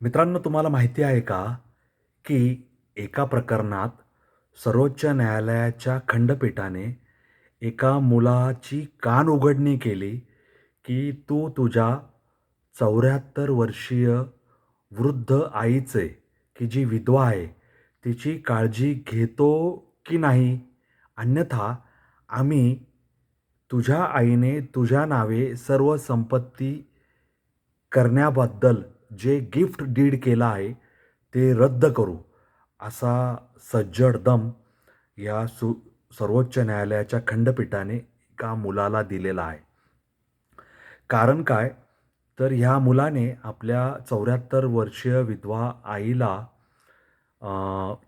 मित्रांनो, तुम्हाला माहिती आहे का, की एका प्रकरणात सर्वोच्च न्यायालयाच्या खंडपीठाने एका मुलाची कानउघडणी केली, की तू तुझ्या 74 वर्षीय वृद्ध आईचे, की जी विधवा आहे, तिची काळजी घेतो की नाही? अन्यथा आम्ही तुझ्या आईने तुझ्या नावे सर्व संपत्ती करण्याबद्दल जे गिफ्ट डीड केलं आहे, ते रद्द करू, असा सज्जड दम या सर्वोच्च न्यायालयाच्या खंडपीठाने एका मुलाला दिलेला आहे. कारण काय? तर ह्या मुलाने आपल्या 74 वर्षीय विधवा आईला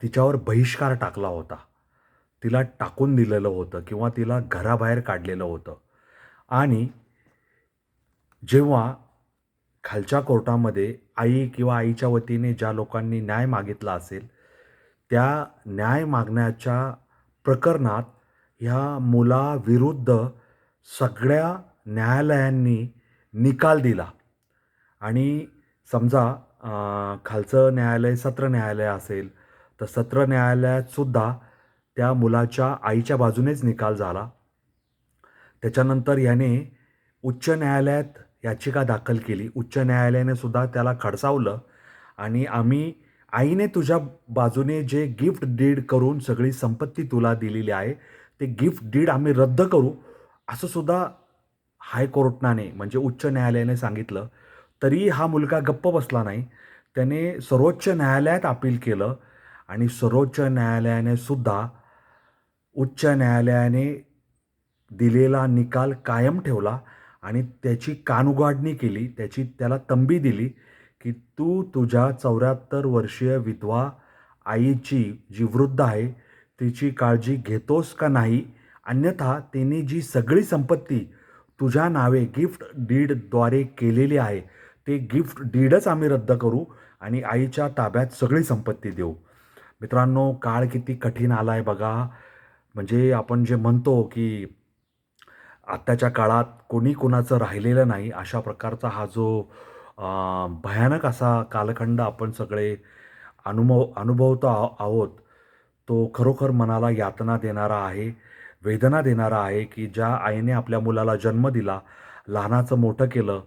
तिच्यावर बहिष्कार टाकला होता. तिला टाकून दिलेलं होतं किंवा तिला घराबाहेर काढलेलं होतं आणि जेव्हा खालच्या कोर्टामध्ये आई किंवा आईच्या वतीने ज्या लोकांनी न्याय मागितला असेल, त्या न्याय मागण्याच्या प्रकरणात ह्या मुलाविरुद्ध सगळ्या न्यायालयांनी निकाल दिला आणि समजा खालचं न्यायालय सत्र न्यायालय असेल, तर सत्र न्यायालयात सुद्धा त्या मुलाच्या आईच्या बाजूनेच निकाल झाला. त्याच्यानंतर याने उच्च न्यायालयात याचिका दाखल केली. उच्च न्यायालयाने सुद्धा त्याला खडसावलं आणि आईने तुझ्या बाजूने जे गिफ्ट डीड करून सगळी संपत्ती तुला दिलेली आहे, ते गिफ्ट डीड आम्ही रद्द करू, असं सुद्धा हायकोर्टाने म्हणजे उच्च न्यायालयाने सांगितलं. तरीही हा मुलगा गप्प बसला नाही. त्याने सर्वोच्च न्यायालयात अपील केलं आणि सर्वोच्च न्यायालयाने सुद्धा उच्च न्यायालयाने दिलेला निकाल कायम ठेवला आणि त्याची कानउघाडणी केली. त्याला तंबी दिली, की तू तुझ्या 74 वर्षीय विधवा आईची, जी वृद्ध आहे, तिची काळजी घेतोस का नाही? अन्यथा तिने जी सगळी संपत्ती तुझ्या नावे गिफ्ट डीडद्वारे केलेली आहे, ते गिफ्ट डीडच आम्ही रद्द करू आणि आईच्या ताब्यात सगळी संपत्ती देऊ. मित्रांनो, काळ किती कठीण आला बघा. म्हणजे आपण जे म्हणतो, की आत्ताच्या काळात कोणी कोणाचं राहिलेलं नाही, अशा प्रकारचा हा जो भयानक असा कालखंड आपण सगळे अनुभवतो आहोत, तो खरोखर मनाला यातना देणारा आहे, वेदना देणारा आहे, की ज्या आईने आपल्या मुलाला जन्म दिला, लहानाचं मोठं केलं,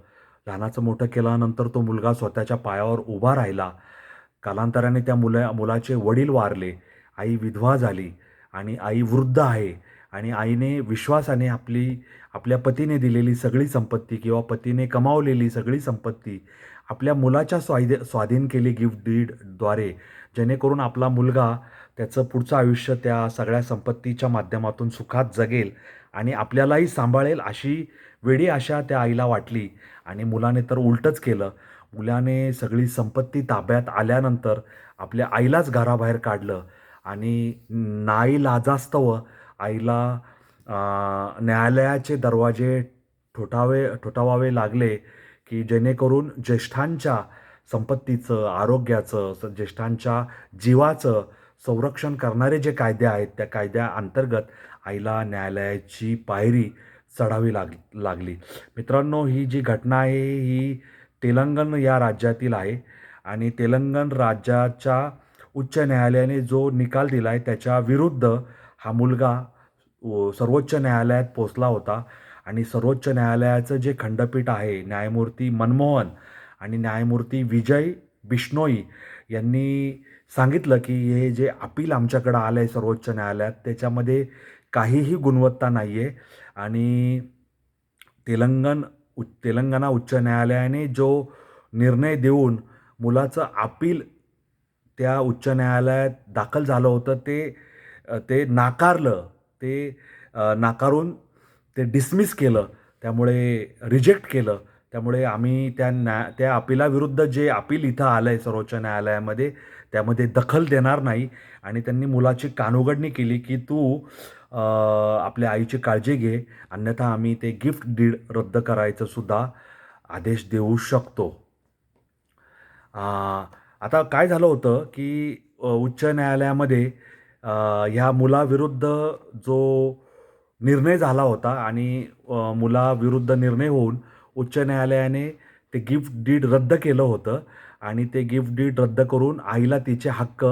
लहानाचं मोठं केल्यानंतर तो मुलगा स्वतःच्या पायावर उभा राहिला. कालांतराने त्या मुलाचे वडील वारले, आई विधवा झाली आणि आई वृद्ध आहे आणि आईने विश्वासाने आपल्या पतीने दिलेली सगळी संपत्ती किंवा पतीने कमावलेली सगळी संपत्ती आपल्या मुलाच्या स्वाधीन केली गिफ्ट डीडद्वारे, जेणेकरून आपला मुलगा त्याचं पुढचं आयुष्य त्या सगळ्या संपत्तीच्या माध्यमातून सुखात जगेल आणि आपल्यालाही सांभाळेल, अशी वेडी आशा त्या आईला वाटली आणि मुलाने तर उलटंच केलं. मुलाने सगळी संपत्ती ताब्यात आल्यानंतर आपल्या आईलाच घराबाहेर काढलं आणि नाईलाजास्तव आईला न्यायालयाचे दरवाजे ठोठावावे लागले, की जेणेकरून ज्येष्ठांच्या संपत्तीचं, आरोग्याचं, ज्येष्ठांच्या जीवाचं संरक्षण करणारे जे कायदे आहेत, त्या कायद्याअंतर्गत आईला न्यायालयाची पायरी चढावी लागली. मित्रांनो, ही जी घटना आहे, ही तेलंगण या राज्यातील आहे आणि तेलंगण राज्याच्या उच्च न्यायालयाने जो निकाल दिला आहे, त्याच्या विरुद्ध हा मुलगा सर्वोच्च न्यायालयात पोहोचला होता आणि सर्वोच्च न्यायालयाचं जे खंडपीठ आहे, न्यायमूर्ती मनमोहन आणि न्यायमूर्ती विजय बिश्नोई यांनी सांगितलं, की हे जे अपील आमच्याकडं आलं आहे सर्वोच्च न्यायालयात, त्याच्यामध्ये काहीही गुणवत्ता नाही आहे आणि तेलंगणा उच्च न्यायालयाने जो निर्णय देऊन मुलाचं अपील त्या उच्च न्यायालयात दाखल झालं होतं, ते नाकारलं. ते नाकारून ते डिसमिस केलं. त्यामुळे रिजेक्ट केलं. त्यामुळे आम्ही त्या अपिलाविरुद्ध जे अपील इथं आलं आहे सर्वोच्च न्यायालयामध्ये, त्यामध्ये दखल देणार नाही आणि त्यांनी मुलाची कानउघडणी केली, की तू आपल्या आईची काळजी घे, अन्यथा आम्ही ते गिफ्ट डीड रद्द करायचं सुद्धा आदेश देऊ शकतो. अ, आता काय झालं होतं, की उच्च न्यायालयामध्ये ह्या मुलाविरुद्ध जो निर्णय झाला होता आणि मुलाविरुद्ध निर्णय होऊन उच्च न्यायालयाने ते ते गिफ्ट डीड रद्द केलं होतं आणि ते गिफ्ट डीड रद्द करून आईला तिचे हक्क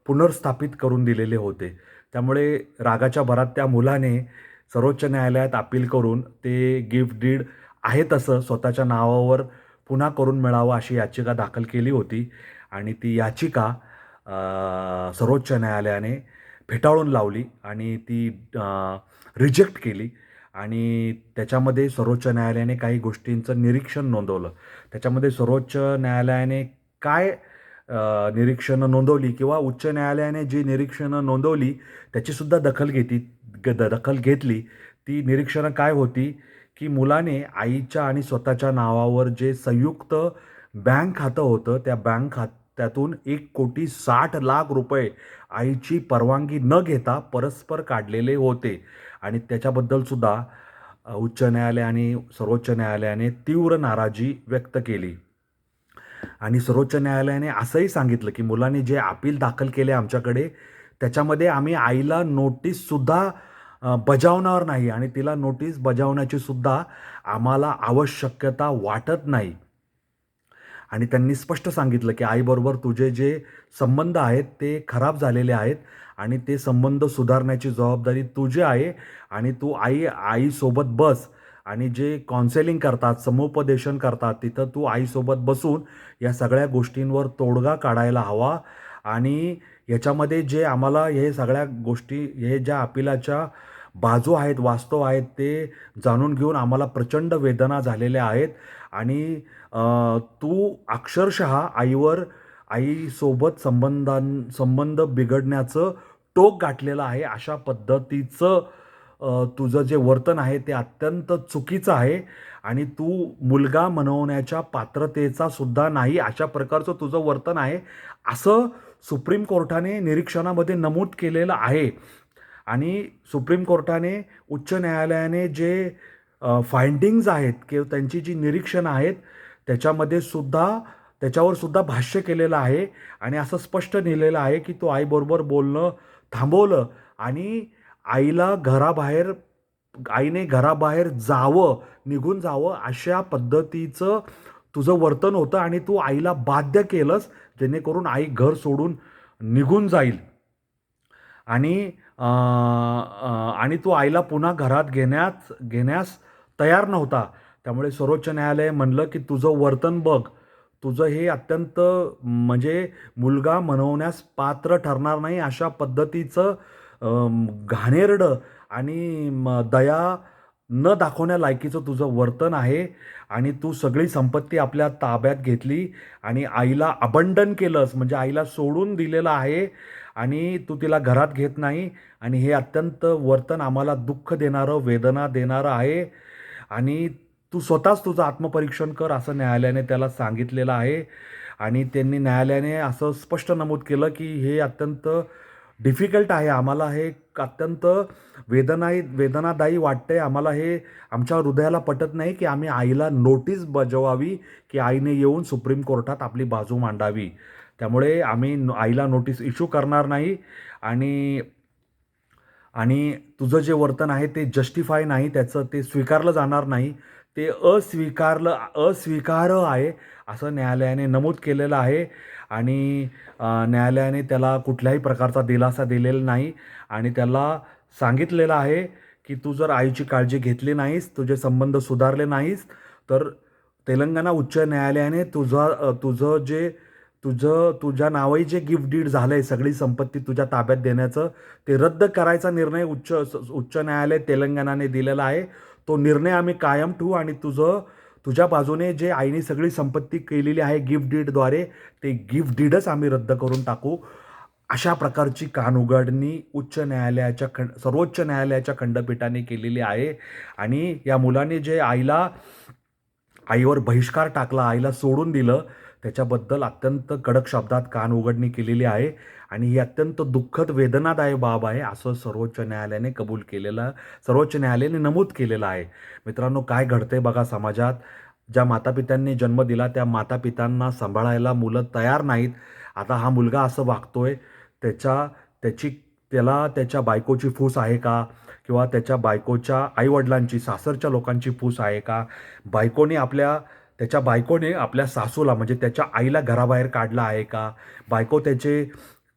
पुनर्स्थापित करून दिलेले होते. त्यामुळे रागाच्या भरात त्या मुलाने सर्वोच्च न्यायालयात अपील करून ते गिफ्ट डीड आहे तसं स्वतःच्या नावावर पुन्हा करून मिळावं अशी याचिका दाखल केली होती आणि ती याचिका सर्वोच्च न्यायालयाने फेटाळून लावली आणि ती रिजेक्ट केली आणि त्याच्यामध्ये सर्वोच्च न्यायालयाने काही गोष्टींचं निरीक्षण नोंदवलं. त्याच्यामध्ये सर्वोच्च न्यायालयाने काय निरीक्षणं नोंदवली किंवा उच्च न्यायालयाने जी निरीक्षणं नोंदवली त्याचीसुद्धा दखल घेतली. ती निरीक्षणं काय होती, की मुलाने आईच्या आणि स्वतःच्या नावावर जे संयुक्त बँक खातं होतं, त्या बँक खात्यातून 1,60,00,000 रुपये आईची परवानगी न घेता परस्पर काढलेले होते आणि त्याच्याबद्दलसुद्धा उच्च न्यायालय आणि सर्वोच्च न्यायालयाने तीव्र नाराजी व्यक्त केली. आणि सर्वोच्च न्यायालयाने असंही सांगितलं, की मुलाने जे अपील दाखल केले आमच्याकडे, त्याच्यामध्ये आम्ही आईला नोटीससुद्धा बजावणार नाही आणि तिला नोटीस बजावण्याची सुद्धा आम्हाला आवश्यकता वाटत नाही. आणि त्यांनी स्पष्ट सांगितलं, की आईबरोबर तुझे जे संबंध आहेत ते खराब झालेले आहेत आणि ते संबंध सुधारण्याची जबाबदारी तुझी आहे आणि तू आईसोबत बस आणि जे काउन्सेलिंग करतात, समुपदेशन करतात, तिथं तू आईसोबत बसून या सगळ्या गोष्टींवर तोडगा काढायला हवा आणि याच्यामध्ये जे आम्हाला हे सगळ्या गोष्टी, हे ज्या अपीलाच्या बाजू आहेत, वास्तव आहेत, ते जाणून घेऊन आम्हाला प्रचंड वेदना झालेल्या आहेत आणि तू अक्षरशः आईसोबत संबंध बिघडण्याचं टोक गाठलेलं आहे. अशा पद्धतीचं तुझं जे वर्तन आहे ते अत्यंत चुकीचं आहे आणि तू मुलगा मनवण्याच्या पात्रतेचा सुद्धा नाही, अशा प्रकारचं तुझं वर्तन आहे, असं सुप्रीम कोर्टाने निरीक्षणामध्ये नमूद केलेलं आहे. आणि सुप्रीम कोर्टाने उच्च न्यायालयाने जे फाइंडिंग्ज आहेत किंवा त्यांची जी निरीक्षणं आहेत त्याच्यावर सुद्धा भाष्य केलेलं आहे आणि असं स्पष्ट लिहिलेलं आहे, की तू आईबरोबर बोलणं थांबवलं आणि आईने घराबाहेर निघून जावं अशा पद्धतीचं तुझं वर्तन होतं आणि तू आईला बाध्य केलंस जेणेकरून आई घर सोडून निघून जाईल आणि तू आईला पुन्हा घरात घेण्यास तयार नव्हता. त्यामुळे सर्वोच्च न्यायालय म्हणलं, की तुझं वर्तन बघ, तुझं हे अत्यंत म्हणजे मुलगा मनवण्यास पात्र ठरणार नाही अशा पद्धतीचं घाणेरडं आणि दया न दाखवण्या लायकीचं तुझं वर्तन आहे आणि तू सगळी संपत्ती आपल्या ताब्यात घेतली आणि आईला अबंडन केलंस, म्हणजे आईला सोडून दिलेलं आहे आणि तू तिला घरात घेत नाही आणि हे अत्यंत वर्तन आम्हाला दुःख देणारं, वेदना देणारं आहे आणि तू स्वतःच तुझं आत्मपरीक्षण कर, असं न्यायालयाने त्याला सांगितलेलं आहे. आणि न्यायालयाने असं स्पष्ट नमूद केलं, की हे अत्यंत डिफिकल्ट आहे, आम्हाला हे अत्यंत वेदनादायी वाटतंय, आम्हाला हे आमच्या हृदयाला पटत नाही, की आम्ही आईला नोटीस बजावावी, की आईने येऊन सुप्रीम कोर्टात आपली बाजू मांडावी. त्यामुळे आम्ही आईला नोटीस इश्यू करणार नाही आणि आणि तुझं जे वर्तन आहे ते जस्टिफाय नाही, ते स्वीकारलं जाणार नाही, ते अस्वीकार्य आहे असं न्यायालयाने नमूद केलेलं आहे आणि न्यायालयाने त्याला कुठल्याही प्रकारचा दिलासा दिलेला नाही आणि त्याला सांगितलेलं आहे, की तू जर आईची काळजी घेतली नाहीस, तुझे संबंध सुधारले नाहीस, तर तेलंगणा उच्च न्यायालयाने तुझ्या नावाई जे गिफ्ट डीड झालंय, सगळी संपत्ती तुझ्या ताब्यात देण्याचं, ते रद्द करायचा निर्णय उच्च न्यायालय तेलंगणाने दिलेला आहे. तो निर्णय आम्ही कायम ठेवू आणि तुझ्या बाजूने जे आईने सगळी संपत्ती केलेली आहे गिफ्ट डीडद्वारे, ते गिफ्ट डीडच आम्ही रद्द करून टाकू. अशा प्रकारची कानउघाडणी सर्वोच्च न्यायालयाच्या खंडपीठाने केलेली आहे आणि या मुलाने जे आईवर बहिष्कार टाकला, आईला सोडून दिलं, त्याच्याबद्दल अत्यंत कडक शब्दात कानउघडणी केलेली आहे आणि ही अत्यंत दुःखद वेदनादायक बाब आहे असं सर्वोच्च न्यायालयाने नमूद केलेलं आहे. मित्रांनो, काय घडतंय बघा समाजात. ज्या मातापित्यांनी जन्म दिला त्या मातापित्यांना सांभाळायला मुलं तयार नाहीत. आता हा मुलगा असं वागतोय, त्याला त्याच्या बायकोची फूस आहे का किंवा त्याच्या बायकोच्या आईवडिलांची, सासरच्या लोकांची फूस आहे का? बायकोने आपल्या त्याच्या बायकोने आपल्या सासूला म्हणजे त्याच्या आईला घराबाहेर काढलं आहे का, बायको त्याचे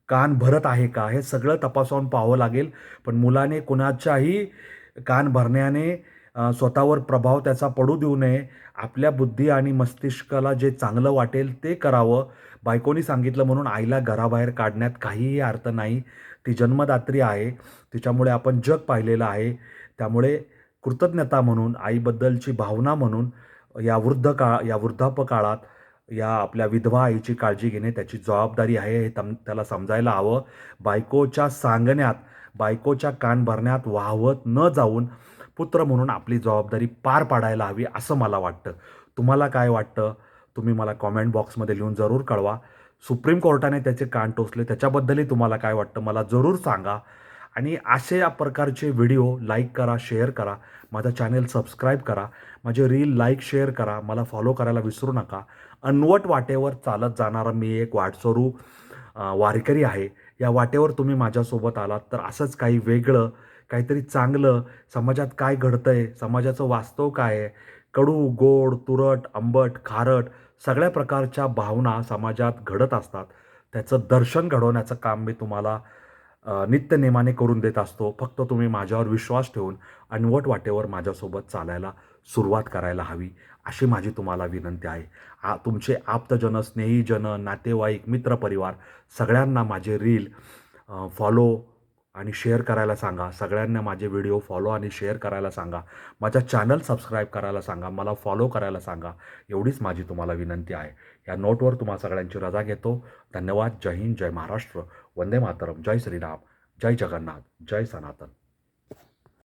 कान भरत आहे का, हे सगळं तपासून पाहावं लागेल. पण मुलाने कुणाच्याही कान भरण्याने स्वतःवर प्रभाव त्याचा पडू देऊ नये. आपल्या बुद्धी आणि मस्तिष्काला जे चांगलं वाटेल ते करावं. बायकोनी सांगितलं म्हणून आईला घराबाहेर काढण्यात काहीही अर्थ नाही. ती जन्मदात्री आहे. तिच्यामुळे आपण जग पाहिलेलं आहे. त्यामुळे कृतज्ञता म्हणून, आईबद्दलची भावना म्हणून या वृद्धापकाळात या आपल्या विधवा आईची काळजी घेणे त्याची जबाबदारी आहे, हे त्याला समजायला हवं. बायकोच्या सांगण्यात, बायकोच्या कान भरण्यात वाहवत न जाऊन पुत्र म्हणून आपली जबाबदारी पार पाडायला हवी, असं मला वाटतं. तुम्हाला काय वाटतं? तुम्ही मला कॉमेंट बॉक्समध्ये लिहून जरूर कळवा. सुप्रीम कोर्टाने त्याचे कान टोचले, त्याच्याबद्दलही तुम्हाला काय वाटतं मला जरूर सांगा. आणि असे या प्रकारचे व्हिडिओ लाईक करा, शेअर करा. माझा चॅनल सबस्क्राईब करा. माझे रील लाईक, शेअर करा. मला फॉलो करायला विसरू नका. अनवट वाटेवर चालत जाणारा मी एक वाटसरू वारकरी आहे. या वाटेवर तुम्ही माझ्यासोबत आलात तर असंच काही वेगळं, काहीतरी चांगलं, समाजात काय घडतंय, समाजाचं वास्तव काय आहे, कडू, गोड, तुरट, आंबट, खारट सगळ्या प्रकारच्या भावना समाजात घडत असतात. त्याचं दर्शन घडवण्याचं काम मी तुम्हाला नित्यनेमाने करून देत असतो. फक्त तुम्ही माझ्यावर विश्वास ठेवून अनवट वाटेवर माझ्यासोबत चालायला सुरुवात करायला हवी, अशी माझी तुम्हाला विनंती आहे. तुमचे आप्तजन, स्नेहीजन, नातेवाईक, मित्रपरिवार सगळ्यांना माझे रील फॉलो आणि शेअर करायला सांगा. सगळ्यांना माझे व्हिडिओ फॉलो आणि शेअर करायला सांगा. माझा चॅनल सबस्क्राईब करायला सांगा. मला फॉलो करायला सांगा. एवढीच माझी तुम्हाला विनंती आहे. या नोटवर तुम्हा सगळ्यांची रजा घेतो. धन्यवाद. जय हिंद, जय महाराष्ट्र, वंदे मातरम, जय श्रीराम, जय जगन्नाथ, जय सनातन.